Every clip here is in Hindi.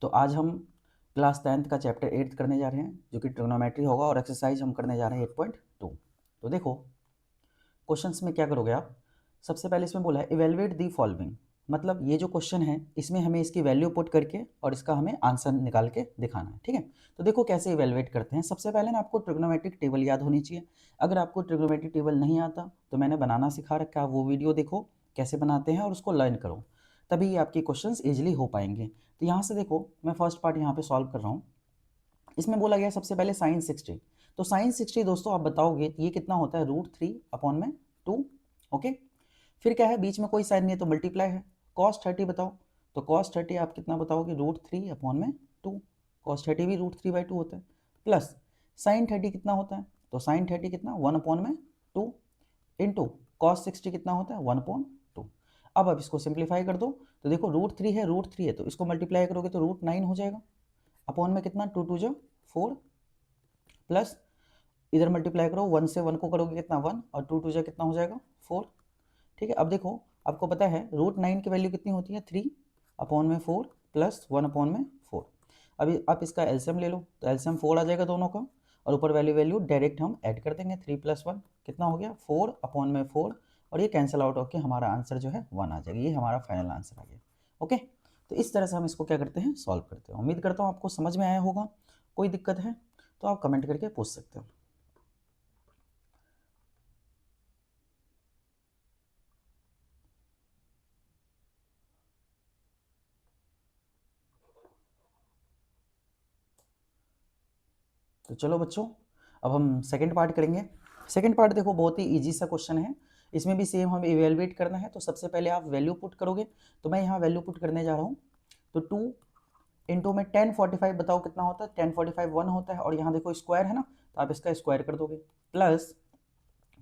तो आज हम क्लास 10th का चैप्टर 8 करने जा रहे हैं जो कि ट्रिग्नोमेट्री होगा और एक्सरसाइज हम करने जा रहे हैं 8.2। तो देखो क्वेश्चंस में क्या करोगे आप, सबसे पहले इसमें बोला है इवेलुएट दी फॉलोइंग, मतलब ये जो क्वेश्चन है इसमें हमें इसकी वैल्यू पुट करके और इसका हमें आंसर निकाल के दिखाना है। ठीक है, तो देखो कैसे इवेलुएट करते हैं। सबसे पहले ना आपको ट्रिग्नोमेट्रिक टेबल याद होनी चाहिए। अगर आपको ट्रिग्नोमेट्रिक टेबल नहीं आता तो मैंने बनाना सिखा रखा है, वो वीडियो देखो कैसे बनाते हैं और उसको लर्न करो, तभी ये आपके क्वेश्चंस इजीली हो पाएंगे। तो यहाँ से देखो मैं फर्स्ट पार्ट यहाँ पे सॉल्व कर रहा हूँ। इसमें बोला गया सबसे पहले साइन 60, तो साइन 60 दोस्तों आप बताओगे तो ये कितना होता है √3/2। ओके, फिर क्या है बीच में कोई साइन नहीं है तो मल्टीप्लाई है। कॉस 30 बताओ, तो कॉस 30 आप कितना बताओगे √3/2, कॉस 30 भी √3/2 होता है। प्लस साइन 30 कितना होता है, तो साइन 30 कितना 1/2 इंटू कॉस 60 कितना होता है 1/2। अब आप इसको सिंप्लीफाई कर दो, तो देखो √3 है तो इसको मल्टीप्लाई करोगे तो √9 हो जाएगा। अपॉन में कितना 2 2 जो 4, प्लस इधर मल्टीप्लाई करो 1 से 1 को करोगे कितना 1 और 2 2 जो कितना हो जाएगा 4। ठीक है, अब देखो आपको पता है √9 की वैल्यू कितनी होती है 3/4 प्लस 1/4। अभी आप इसका एलसीएम ले लो, तो एलसीएम 4 आ जाएगा दोनों का, और ऊपर वैल्यू डायरेक्ट हम ऐड कर देंगे 3 + 1 कितना हो गया 4/4, और ये कैंसिल आउट होकर हमारा आंसर जो है 1 आ जाएगा। ये हमारा फाइनल आंसर आ गया। ओके, तो इस तरह से हम इसको क्या करते हैं सॉल्व करते हैं। उम्मीद करता हूँ आपको समझ में आया होगा। कोई दिक्कत है तो आप कमेंट करके पूछ सकते हो। तो चलो बच्चों, अब हम सेकंड पार्ट करेंगे। सेकंड पार्ट देखो बहुत ही इजी सा क्वेश्चन है, इसमें भी सेम हमें इवेलुएट करना है। तो सबसे पहले आप वैल्यू पुट करोगे, तो मैं यहाँ वैल्यू पुट करने जा रहा हूँ। तो 2 इंटू में 1045 बताओ कितना होता है, 1045 1 होता है, और यहाँ देखो स्क्वायर है ना, तो आप इसका स्क्वायर कर दोगे। प्लस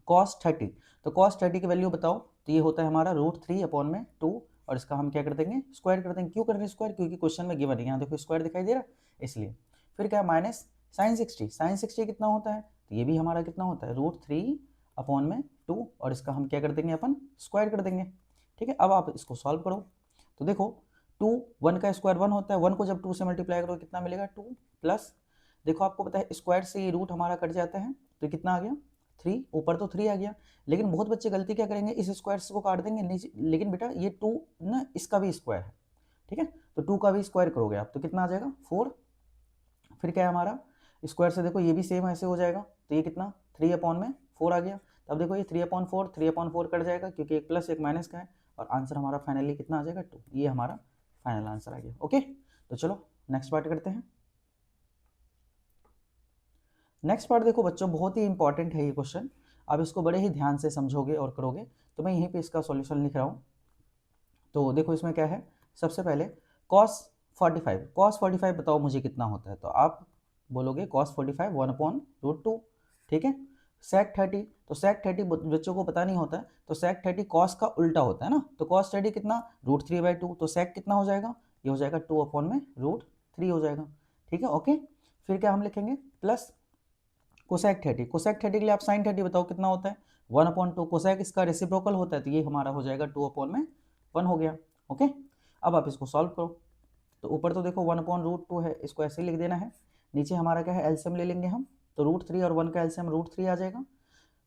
कॉस 30, तो कॉस 30 की वैल्यू बताओ, तो ये होता है हमारा √3/2, और इसका हम क्या कर देंगे स्क्वायर कर देंगे। क्यों कर रहे हैं स्क्वायर, क्योंकि क्वेश्चन में गिवन है, यहाँ देखो स्क्वायर दिखाई दे रहा है इसलिए। फिर क्या माइनस साइन 60, साइन 60 कितना होता है, तो ये भी हमारा कितना होता है √3/2, और इसका हम क्या कर देंगे अपन स्क्वायर कर देंगे। ठीक है, अब आप इसको सॉल्व करो, तो देखो 2 1 का स्क्वायर 1 होता है, 1 को जब 2 से मल्टीप्लाई करो कितना मिलेगा 2, प्लस देखो आपको पता है स्क्वायर से ये रूट हमारा कट जाता है, तो कितना आ गया 3, ऊपर तो 3 आ गया। लेकिन बहुत बच्चे गलती क्या करेंगे इस स्क्वायर को काट देंगे नीचे, लेकिन बेटा ये 2 ना इसका भी स्क्वायर है। ठीक है, तो 2 का भी स्क्वायर करोगे आप तो कितना आ जाएगा 4। फिर क्या है हमारा स्क्वायर से देखो ये भी सेम ऐसे हो जाएगा, तो ये कितना 3/4 आ गया। तब देखो ये 3/4 कट जाएगा क्योंकि एक प्लस एक माइनस का है, और आंसर हमारा फाइनली कितना आ जाएगा 2। ये हमारा फाइनल आंसर आ गया। ओके, तो चलो नेक्स्ट पार्ट करते हैं। नेक्स्ट पार्ट देखो बच्चों बहुत ही इंपॉर्टेंट है ये क्वेश्चन, आप इसको बड़े ही ध्यान से समझोगे और करोगे। तो मैं यहीं पे इसका सॉल्यूशन लिख रहा हूँ। तो देखो इसमें क्या है, सबसे पहले cos 45 बताओ मुझे कितना होता है, तो आप बोलोगे cos 45 1/√2। ठीक है, sec 30, तो sec 30 बच्चों को पता नहीं होता है, तो sec 30 cos का उल्टा होता है ना, तो cos 30 कितना √3/2, तो sec कितना हो जाएगा, ये हो जाएगा 2/√3 हो जाएगा। ठीक है, ओके। फिर क्या हम लिखेंगे प्लस कोसेक 30, कोसेक 30 के लिए आप साइन 30 बताओ कितना होता है 1/2, कोसेक इसका रेसिप्रोकल होता है, तो ये हमारा हो जाएगा 2/1 हो गया। ओके, अब आप इसको सॉल्व करो, तो ऊपर तो देखो 1/√2 है, इसको ऐसे लिख देना है। नीचे हमारा क्या है एलसीएम ले लेंगे हम, तो √3 और 1 का एलसीएम √3 आ जाएगा।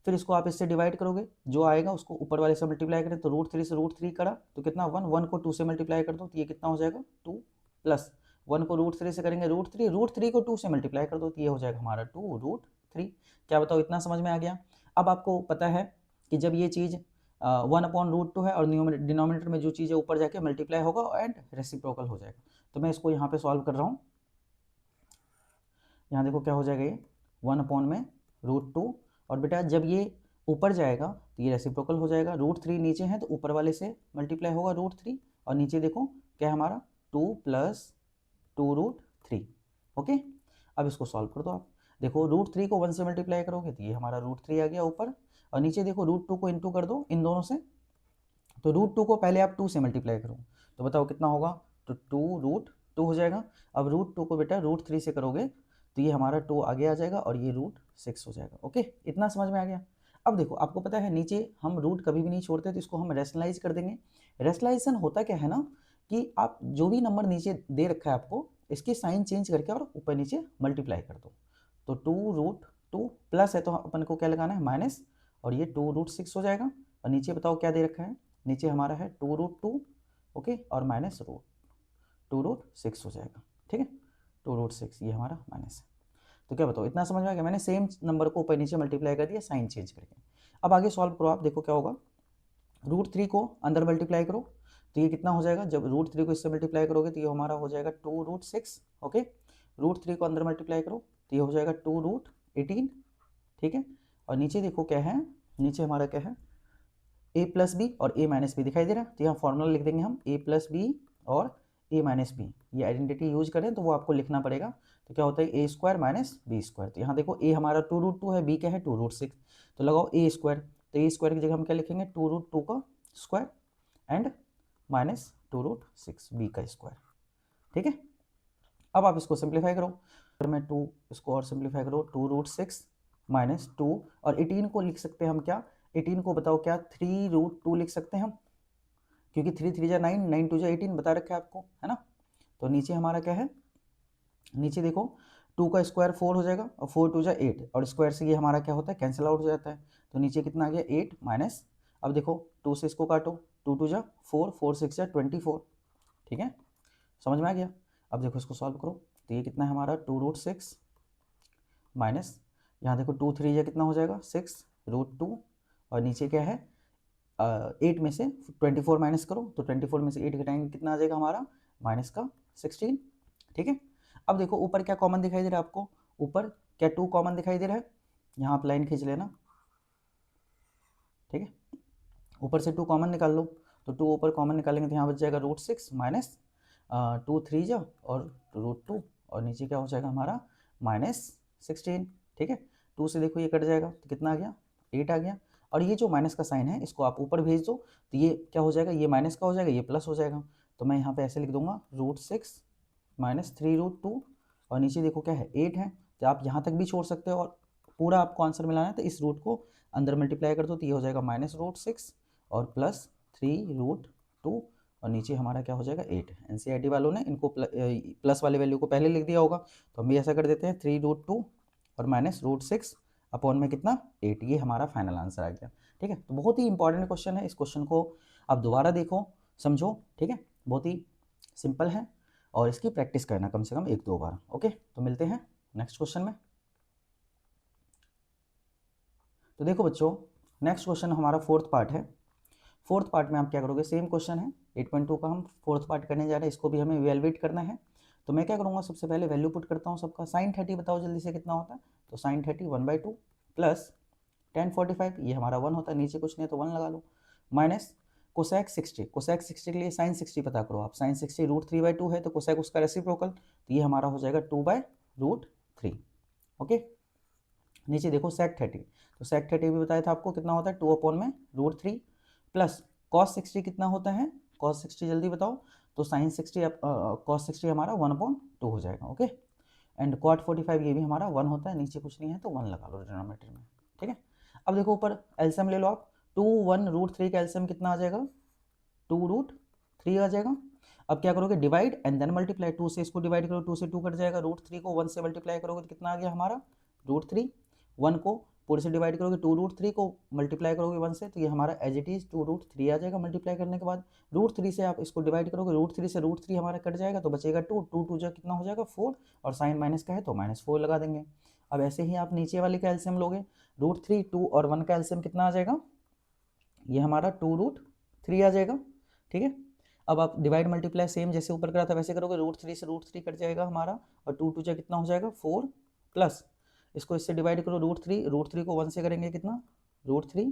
फिर इसको आप इससे डिवाइड करोगे, जो आएगा उसको ऊपर वाले से मल्टीप्लाई करें, तो √3 से √3 करा तो कितना 1, 1 को 2 से मल्टीप्लाई कर दो तो ये कितना हो जाएगा 2, प्लस 1 को √3 से करेंगे √3 को 2 से मल्टीप्लाई कर दो तो ये हो जाएगा हमारा 2√3। क्या बताओ इतना समझ में आ गया। अब आपको पता है कि जब ये चीज़ 1/√2 है और डिनोमिनेटर में जो चीज़ है ऊपर जाके मल्टीप्लाई होगा एंड रेसिप्रोकल हो जाएगा। तो मैं इसको यहाँ पे सॉल्व कर रहा हूँ। यहाँ देखो क्या हो जाएगा ये 1/√2, और बेटा जब ये ऊपर जाएगा तो ये रेसिप्रोकल हो जाएगा। √3 नीचे है तो ऊपर वाले से मल्टीप्लाई होगा √3, और नीचे देखो क्या है हमारा 2 + 2√3। ओके, अब इसको सॉल्व कर दो आप। देखो √3 को 1 से मल्टीप्लाई करोगे तो ये हमारा √3 आ गया ऊपर, और नीचे देखो √2 को इंटू कर दो इन दोनों से, तो √2 को पहले आप 2 से मल्टीप्लाई करो तो बताओ कितना होगा, तो 2√2 हो जाएगा। अब √2 को बेटा √3 से करोगे तो ये हमारा 2 आगे आ जाएगा और ये √6 हो जाएगा। ओके, इतना समझ में आ गया। अब देखो आपको पता है नीचे हम रूट कभी भी नहीं छोड़ते, तो इसको हम रेशनलाइज कर देंगे। रेशनलाइजेशन होता क्या है ना कि आप जो भी नंबर नीचे दे रखा है आपको इसकी साइन चेंज करके और ऊपर नीचे मल्टीप्लाई कर दो। तो 2√2 प्लस है तो अपन को क्या लगाना है माइनस, और ये 2√6 हो जाएगा। और नीचे बताओ क्या दे रखा है, नीचे हमारा है 2√2 ओके, और माइनस 2√6 हो जाएगा। ठीक है, 2√6 ये हमारा माइनस है। तो क्या बताओ, इतना समझ में आ गया? मैंने सेम नंबर को ऊपर नीचे मल्टीप्लाई कर दिया साइन चेंज करके। अब आगे सॉल्व करो आप, देखो क्या होगा। √3 को अंदर मल्टीप्लाई करो तो ये कितना हो जाएगा, जब √3 को इससे मल्टीप्लाई करोगे तो ये हमारा हो जाएगा 2√6 ओके। √3 को अंदर मल्टीप्लाई करो तो ये हो जाएगा 2√18। ठीक है, और नीचे देखो क्या है, नीचे हमारा क्या है a प्लस बी और a माइनस बी दिखाई दे रहा है। तो यहाँ फॉर्मूला लिख देंगे हम a प्लस बी और a माइनस बी, ये आइडेंटिटी यूज करें तो वो आपको लिखना पड़ेगा। तो क्या होता है a square minus B square. तो यहाँ देखो a हमारा 2√2 है, b क्या है 2√6, तो लगाओ a स्क्वायर। तो a स्क्वायर की जगह हम क्या लिखेंगे 2√2 का स्क्वायर एंड माइनस 2√6 b का स्क्वायर। ठीक है, अब आप इसको सिंप्लीफाई करो, फिर मैं 2 इसको और सिंप्लीफाई करो, 2√6 माइनस 2 और 18 को लिख सकते हैं हम क्या, 18 को बताओ क्या 3√2 लिख सकते हैं हम, क्योंकि 3 3 जा 9, 9 2 जा 18 बता रखा है आपको, है ना। तो नीचे हमारा क्या है, नीचे देखो 2 का स्क्वायर 4 हो जाएगा और 4 2 जा 8, और स्क्वायर से ये हमारा क्या होता है कैंसिल आउट हो जाता है। तो नीचे कितना आ गया 8 माइनस, अब देखो 2 से इसको काटो, 2 2 जा 4, 4 6 जा 24। ठीक है, समझ में आ गया। अब देखो इसको सॉल्व करो तो ये कितना है हमारा 2√6 माइनस, यहाँ देखो 2 3 जा कितना हो जाएगा 6√2, और नीचे क्या है 8 में से 24 माइनस करो, तो 24 में से 8 घटाएंगे कितना आ जाएगा हमारा माइनस का 16। ठीक है, अब देखो ऊपर क्या कॉमन दिखाई दे रहा है आपको, ऊपर क्या 2 कॉमन दिखाई दे रहा है, यहाँ आप लाइन खींच लेना। ठीक है, ऊपर से 2 कॉमन निकाल लो, तो 2 ऊपर कॉमन निकालेंगे तो यहाँ बच जाएगा √6 माइनस 2 3 जा और √2, और नीचे क्या हो जाएगा हमारा माइनस 16। ठीक है, 2 से देखो ये कट जाएगा तो कितना आ गया 8 आ गया, और ये जो माइनस का साइन है इसको आप ऊपर भेज दो तो ये क्या हो जाएगा, ये माइनस का हो जाएगा, ये प्लस हो जाएगा। तो मैं यहाँ पे ऐसे लिख दूंगा √6 माइनस 3√2, और नीचे देखो क्या है 8 है, तो आप यहाँ तक भी छोड़ सकते हो, और पूरा आपको आंसर मिलाना है तो इस रूट को अंदर मल्टीप्लाई कर दो तो ये हो जाएगा माइनस √6 और प्लस 3√2, और नीचे हमारा क्या हो जाएगा 8। एनसीईआरटी वालों ने इनको प्लस वाले वैल्यू को पहले लिख दिया होगा, तो हम भी ऐसा कर देते हैं 3√2 और माइनस √6 अपॉन में कितना 8, ये हमारा फाइनल आंसर आ गया। ठीक है, तो बहुत ही इंपॉर्टेंट क्वेश्चन है, इस क्वेश्चन को आप दोबारा देखो समझो। ठीक है, बहुत ही सिंपल है और इसकी प्रैक्टिस करना कम से कम 1-2 बार। ओके, तो मिलते हैं नेक्स्ट क्वेश्चन में। तो देखो बच्चों, नेक्स्ट क्वेश्चन हमारा फोर्थ पार्ट है। फोर्थ पार्ट में आप क्या करोगे, सेम क्वेश्चन है 8.2 का, हम फोर्थ पार्ट करने जा रहे हैं, इसको भी हमें इवैल्यूएट करना है। तो मैं क्या करूँगा, सबसे पहले वैल्यू पुट करता हूँ सबका। साइन 30 बताओ जल्दी से कितना होता है, तो साइन 30 1/2 प्लस tan 45 ये हमारा 1 होता है, नीचे कुछ नहीं है तो 1 लगा लो, माइनस कोसेक 60, कोसेक 60 के लिए साइन 60 पता करो आप, साइन 60 √3/2 है तो कोसेक उसका रेसिप्रोकल, तो ये हमारा हो जाएगा 2/√3। ओके, नीचे देखो सेक 30, तो सेक 30 भी बताया था आपको कितना होता है 2 अपॉन में √3 प्लस कॉस 60 कितना होता है, कॉस 60 जल्दी बताओ, तो साइन 60 कॉस 60 हमारा 1/2 हो जाएगा। ओके, एंड कॉट 45 ये भी हमारा 1 होता है, नीचे कुछ नहीं है तो 1 लगा लो डिनोमिनेटर में। ठीक है, अब देखो ऊपर एलसीएम ले लो आप, 2 1 √3 का एलसीएम कितना आ जाएगा 2√3 आ जाएगा। अब क्या करोगे डिवाइड एंड देन मल्टीप्लाई, 2 से इसको डिवाइड करो 2 से 2 कट जाएगा, √3 को 1 से मल्टीप्लाई करोगे तो कितना आ गया हमारा √3, 1 को पूरे से डिवाइड करोगे 2√3 को मल्टीप्लाई करोगे 1 से तो ये हमारा एज इट इज 2√3 आ जाएगा। मल्टीप्लाई करने के बाद √3 से आप इसको डिवाइड करोगे, √3 से √3 हमारा कट जाएगा तो बचेगा 2, 2 2 जा कितना हो जाएगा 4, और साइन माइनस का है तो -4 लगा देंगे। अब ऐसे ही आप नीचे वाले का एलसीएम लोगे, √3 2 और 1 का एलसीएम कितना आ जाएगा, ये हमारा 2√3 आ जाएगा। ठीक है, अब आप डिवाइड मल्टीप्लाई सेम जैसे ऊपर करा था वैसे करोगे, √3 से √3 कट जाएगा हमारा, और 2 2 जा कितना हो जाएगा 4 प्लस इसको इससे डिवाइड करो √3 को 1 से करेंगे कितना √3,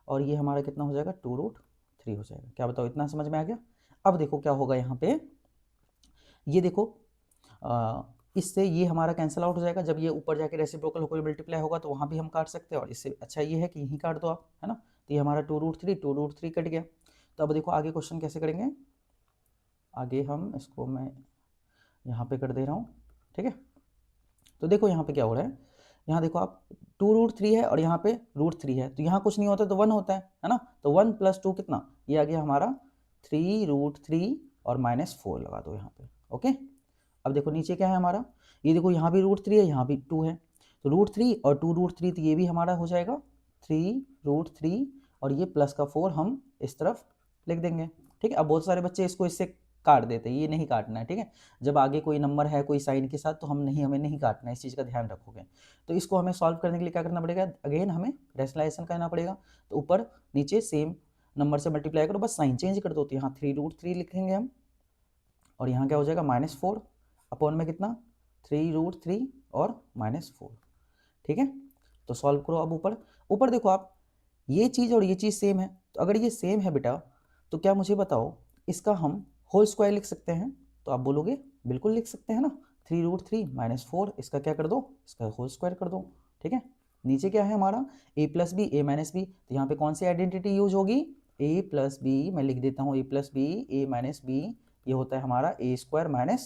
और ये हमारा कितना हो जाएगा 2√3 हो जाएगा। क्या बताओ, इतना समझ में आ गया। अब देखो क्या होगा यहाँ पे, ये देखो इससे ये हमारा कैंसिल आउट हो जाएगा, जब ये ऊपर जाके रेसिप्रोकल होकर मल्टीप्लाई होगा तो वहाँ भी हम काट सकते हैं, और इससे अच्छा ये है कि यहीं काट दो आप, है ना। तो ये हमारा 2√3 कट गया। तो अब देखो आगे क्वेश्चन कैसे करेंगे, आगे हम इसको मैं यहाँ पे कर दे रहा हूँ। ठीक है, तो देखो यहाँ पे क्या हो रहा है, यहाँ देखो आप 2√3 है और यहाँ पे √3 है, तो यहाँ कुछ नहीं होता तो 1 होता है ना, तो 1 + 2 कितना, ये आ गया हमारा 3√3 और -4 लगा दो यहाँ पे। ओके, अब देखो नीचे क्या है हमारा, ये देखो यहाँ भी √3 है, यहाँ भी 2 है, तो √3 और 2√3, तो ये भी हमारा हो जाएगा 3√3 और ये प्लस का 4 हम इस तरफ लिख देंगे। ठीक है, अब बहुत सारे बच्चे इसको इससे काट देते हैं, ये नहीं काटना है। ठीक है, जब आगे कोई नंबर है कोई साइन के साथ तो हमें नहीं काटना है, इस चीज़ का ध्यान रखोगे। तो इसको हमें सॉल्व करने के लिए क्या करना पड़ेगा, अगेन हमें रैशनलाइजेशन करना पड़ेगा। तो ऊपर नीचे सेम नंबर से मल्टीप्लाई करो, बस साइन चेंज कर दो, तो यहाँ 3√3 लिखेंगे हम, और यहाँ क्या हो जाएगा -4 अपॉन में कितना 3√3 और -4। ठीक है, तो सॉल्व करो। अब ऊपर ऊपर देखो आप, ये चीज़ और ये चीज़ सेम है, तो अगर ये सेम है बेटा तो क्या मुझे बताओ, इसका हम होल स्क्वायर लिख सकते हैं? तो आप बोलोगे बिल्कुल लिख सकते हैं ना, 3√3 -4, इसका क्या कर दो, इसका होल स्क्वायर कर दो। ठीक है, नीचे क्या है हमारा a + b a - b, तो यहाँ पे कौन सी आइडेंटिटी यूज होगी, a + b, मैं लिख देता हूँ a + b a - b, ये होता है हमारा a²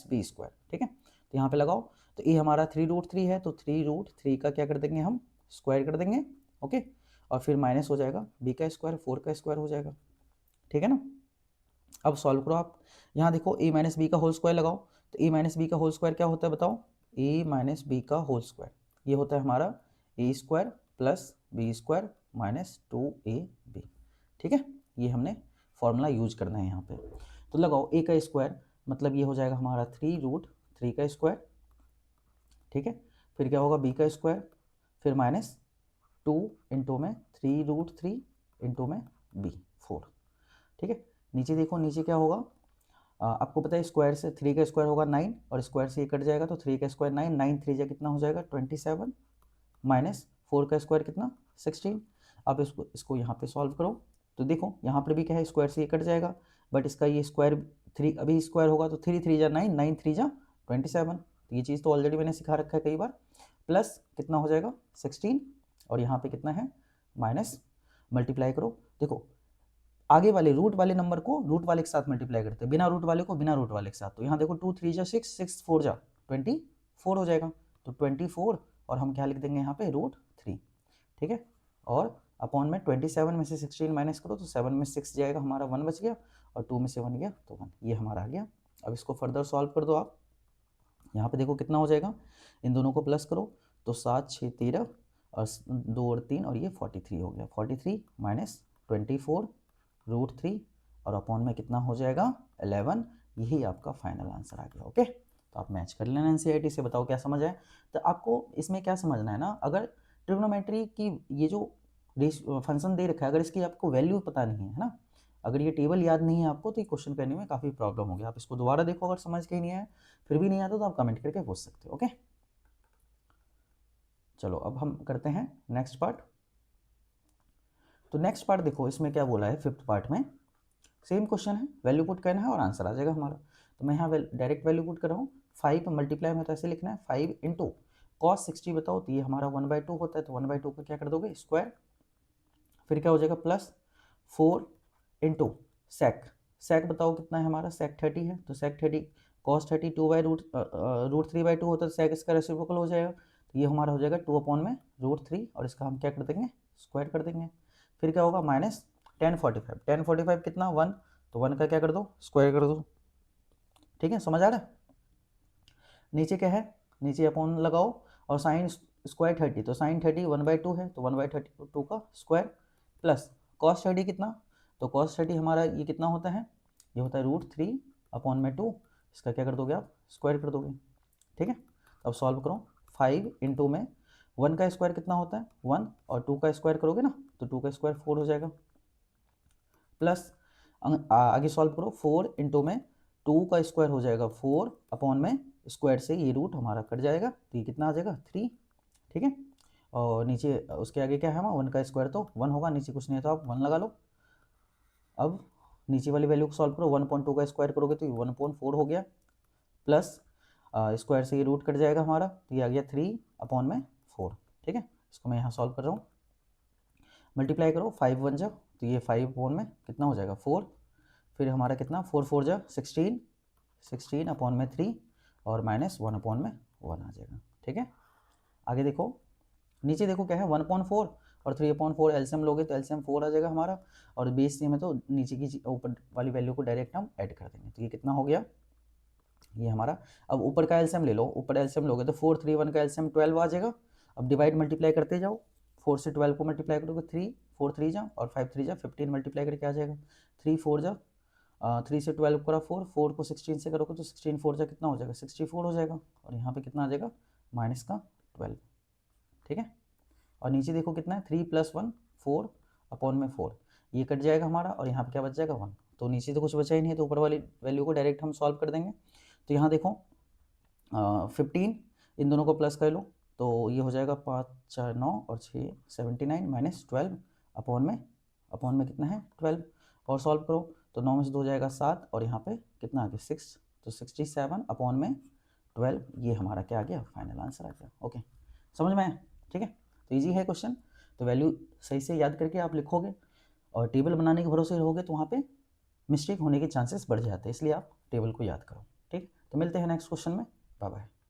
- b²। ठीक है, तो यहाँ पे लगाओ, तो a हमारा 3√3 है, तो 3√3 का क्या कर देंगे हम, स्क्वायर कर देंगे। ओके, और फिर माइनस हो जाएगा b का स्क्वायर, 4 का स्क्वायर हो जाएगा। ठीक है ना, अब सॉल्व करो आप, यहाँ देखो a - b का होल स्क्वायर लगाओ, तो a - b का होल स्क्वायर क्या होता है बताओ, a - b का होल स्क्वायर, ये होता है हमारा a² + b² - 2ab। ठीक है, ये हमने फॉर्मूला यूज करना है यहाँ पे। तो लगाओ a का स्क्वायर, मतलब ये हो जाएगा हमारा 3√3 का स्क्वायर। ठीक है, फिर क्या होगा b का स्क्वायर, फिर -2 इंटू में 3√3 इंटू में b 4। ठीक है, नीचे देखो, नीचे क्या होगा, आपको पता है स्क्वायर से 3 का स्क्वायर होगा 9, और स्क्वायर से ये कट जाएगा, तो 3 का स्क्वायर 9, 9 3 जा कितना हो जाएगा 27, -4 का स्क्वायर कितना 16। अब इसको यहाँ पे सॉल्व करो, तो देखो यहाँ पर भी क्या है, स्क्वायर से ये कट जाएगा, बट इसका ये स्क्वायर 3 अभी स्क्वायर होगा, तो 3 3 जा 9, 9 3 जा 27, तो ये चीज़ तो ऑलरेडी मैंने सिखा रखा है कई बार, प्लस कितना हो जाएगा 16, और यहाँ पे कितना है माइनस, मल्टीप्लाई करो। देखो आगे वाले रूट वाले नंबर को रूट वाले के साथ मल्टीप्लाई करते हैं, बिना रूट वाले को बिना रूट वाले के साथ, तो यहाँ देखो 2 3 जा 6, 6 4 जा 24 हो जाएगा, तो 24, और हम क्या लिख देंगे यहाँ पे √3। ठीक है, और अपॉन में 27 में से 16 माइनस करो, तो 7 में 6 जाएगा हमारा 1 बच गया, और 2 में से 1 गया तो 1, ये हमारा आ गया। अब इसको फर्दर सॉल्व कर दो आप, यहाँ पे देखो कितना हो जाएगा, इन दोनों को प्लस करो, तो 7 6 13 और 2 और 3, और ये 43 हो गया, 43 - 24 √3, और अपॉन में कितना हो जाएगा 11, यही आपका फाइनल आंसर आ गया। ओके, तो आप मैच कर लेना एनसीईआरटी से, बताओ क्या समझ आए। तो आपको इसमें क्या समझना है ना, अगर ट्रिग्नोमेट्री की ये जो फंक्शन दे रखा है, अगर इसकी आपको वैल्यू पता नहीं है ना, अगर ये टेबल याद नहीं है आपको, तो ये क्वेश्चन करने में काफ़ी प्रॉब्लम होगी। आप इसको दोबारा देखो, अगर समझ के नहीं आया, फिर भी नहीं आता तो आप कमेंट करके पूछ सकते हो। ओके, चलो अब हम करते हैं नेक्स्ट पार्ट। तो नेक्स्ट पार्ट देखो, इसमें क्या बोला है, 5th पार्ट में सेम क्वेश्चन है, वैल्यू पुट करना है और आंसर आ जाएगा हमारा। तो मैं यहाँ डायरेक्ट वैल्यू पुट कर रहा हूँ, 5 मल्टीप्लाई में तो ऐसे लिखना है 5 इंटू कॉस 60 बताओ, तो ये हमारा 1/2 होता है, तो 1/2 का क्या कर दोगे स्क्वायर, फिर क्या हो जाएगा प्लस 4 इंटू सेक बताओ कितना है हमारा, सेक 30 है, तो सेक 30 कॉस 30 √3/2 होता है, तो सेक इसका रेसिप्रोकल हो जाएगा, तो ये हमारा हो जाएगा 2 अपॉन में √3, और इसका हम क्या कर देंगे स्क्वायर कर देंगे। फिर क्या होगा माइनस 1045 कितना 1, तो 1 का क्या कर दो स्क्वायर कर दो। ठीक है, समझ आ रहा है। नीचे क्या है, नीचे अपॉन लगाओ, और साइन स्क्वायर 30, तो साइन 30 1/2 है, तो 1/32 का स्क्वायर, प्लस कॉस 30 कितना, तो कॉस 30 हमारा ये कितना होता है, ये होता है √3 अपॉन में 2, इसका क्या कर दोगे आप स्क्वायर कर दोगे। ठीक है, अब सॉल्व करो, 5 इंटू में 1 का स्क्वायर कितना होता है 1, और 2 का स्क्वायर करोगे ना, तो 2 का स्क्वायर 4 हो जाएगा, प्लस आगे सॉल्व करो, 4 इंटू में 2 का स्क्वायर हो जाएगा 4 अपॉन में स्क्वायर से ये रूट हमारा कट जाएगा, तो ये कितना आ जाएगा 3। ठीक है, और नीचे उसके आगे क्या है हमारा 1 का स्क्वायर तो 1 होगा, नीचे कुछ नहीं है तो आप 1 लगा लो। अब नीचे वाली वैल्यू को सॉल्व करो, 1.2 का स्क्वायर करोगे तो 1.4 हो गया, प्लस स्क्वायर से ये रूट कट जाएगा हमारा, तो ये आ गया 3 अपॉन में 4। ठीक है, इसको मैं यहाँ सॉल्व कर रहा हूँ, मल्टीप्लाई करो 5 1 जा, तो ये 5 अपॉन में कितना हो जाएगा 4, फिर हमारा कितना 4 4 जा 16, 16 अपॉन में 3, और माइनस 1 अपॉन में 1 आ जाएगा। ठीक है, आगे देखो, नीचे देखो क्या है 1/4 और 3/4, एलसीएम लोगे तो एलसीएम 4 आ जाएगा हमारा, और बेस सेम है तो नीचे की ऊपर वाली वैल्यू को डायरेक्ट हम ऐड कर देंगे, तो ये कितना हो गया ये हमारा। अब ऊपर का एलसीएम ले लो, ऊपर एलसीएम लोगे तो 4 3 1 का एलसीएम 12 आ जाएगा। अब डिवाइड मल्टीप्लाई करते जाओ, 4 से 12 को मल्टीप्लाई करोगे 3 4 3 जा और 5 3 जा 15 मल्टीप्लाई करके आ जाएगा 3 4 जा 3 से 12 करा 4 4 को 16 से करोगे तो 16 4 जा कितना हो जाएगा 64 हो जाएगा और यहाँ पे कितना आ जाएगा माइनस का 12। ठीक है, और नीचे देखो कितना है 3 + 1 4 अपॉन में 4, ये कट जाएगा हमारा और यहाँ पे क्या बच जाएगा 1। तो नीचे तो कुछ बचा ही नहीं है तो ऊपर वाली वैल्यू को डायरेक्ट हम सॉल्व कर देंगे। तो यहाँ देखो 15 इन दोनों को प्लस कर लो तो ये हो जाएगा 5 4 9 और 6 79 माइनस 12 अपॉन में कितना है 12 और सॉल्व करो तो 9 में से 2 जाएगा 7 और यहाँ पे कितना आ गया 6 तो 67 अपॉन में 12, ये हमारा क्या आ गया फाइनल आंसर आ गया। ओके, समझ में आया? ठीक है, तो ईजी है क्वेश्चन। तो वैल्यू सही से याद करके आप लिखोगे और टेबल बनाने के भरोसे रहोगे तो वहाँ पे मिस्टेक होने के चांसेस बढ़ जाते हैं, इसलिए आप टेबल को याद करो। ठीक, तो मिलते हैं नेक्स्ट क्वेश्चन में, बाय बाय।